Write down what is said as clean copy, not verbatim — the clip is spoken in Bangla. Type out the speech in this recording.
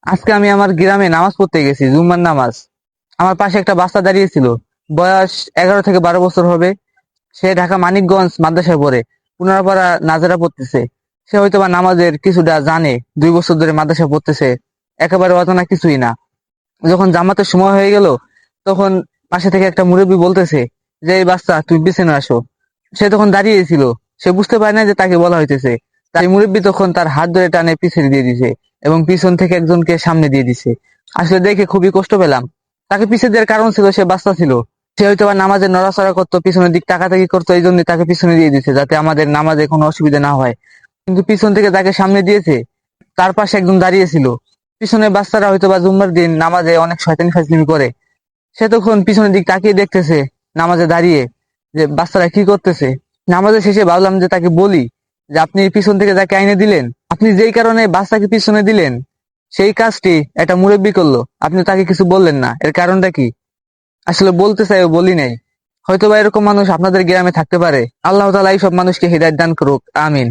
আজকে আমি আমার গ্রামে নামাজ পড়তে গেছি, জুম্মার নামাজ। আমার পাশে একটা বাচ্চা দাঁড়িয়েছিল। বয়স 11 থেকে 12 বছর হবে। সে ঢাকা মানিকগঞ্জ মাদ্রাসায় পড়ে, পুনরাপাড়া নাজারা পড়তেছে। সে হয়তোবা নামাজের কিছুটা জানে, 2 বছর ধরে মাদ্রাসা পড়তেছে, একেবারে অজানা কিছুই না। যখন জামাতের সময় হয়ে গেল, তখন পাশে থেকে একটা মুরব্বী বলতেছে যে, এই বাচ্চা তুই পিছনে আসো। সে তখন দাঁড়িয়েছিল, সে বুঝতে পারে না যে তাকে বলা হইতেছে। তাই মুরব্বী তখন তার হাত ধরে টানে পিছনে দিয়ে দিছে এবং পিছন থেকে একজনকে সামনে দিয়ে দিছে। আসলে দেখে খুবই কষ্ট পেলাম। তাকে পিছিয়ে দেওয়ার কারণ ছিল সে বাচ্চা ছিল। সে হয়তো বা নামাজের নড়াচড়া করতো, পিছনের দিক তাকাতাকি করতো, এই জন্য তাকে পিছনে দিয়ে দিছে যাতে আমাদের নামাজে কোনো অসুবিধা না হয়। কিন্তু পিছন থেকে যাকে সামনে দিয়েছে, তার পাশে একজন দাঁড়িয়েছিল। পিছনের বাচ্চারা হয়তো বা জুম্মার দিন নামাজে অনেক শয়তানি ফাজলিমি করে। সে তখন পিছনের দিক তাকিয়ে দেখতেছে নামাজে দাঁড়িয়ে যে বাচ্চারা কি করতেছে। নামাজের শেষে ভাবলাম যে তাকে বলি যে, আপনি পিছন থেকে যাকে আইনে দিলেন, আপনি যেই কারণে বাচ্চাকে পিছনে দিলেন, সেই কাজটি একটা মুরব্বি করলো, আপনি তাকে কিছু বললেন না, এর কারণটা কি? আসলে বলতে চাই, বলি নাই। হয়তো বা এরকম মানুষ আপনাদের গ্রামে থাকতে পারে। আল্লাহ তাআলা এই সব মানুষকে হিদায়াত দান করুক, আমিন।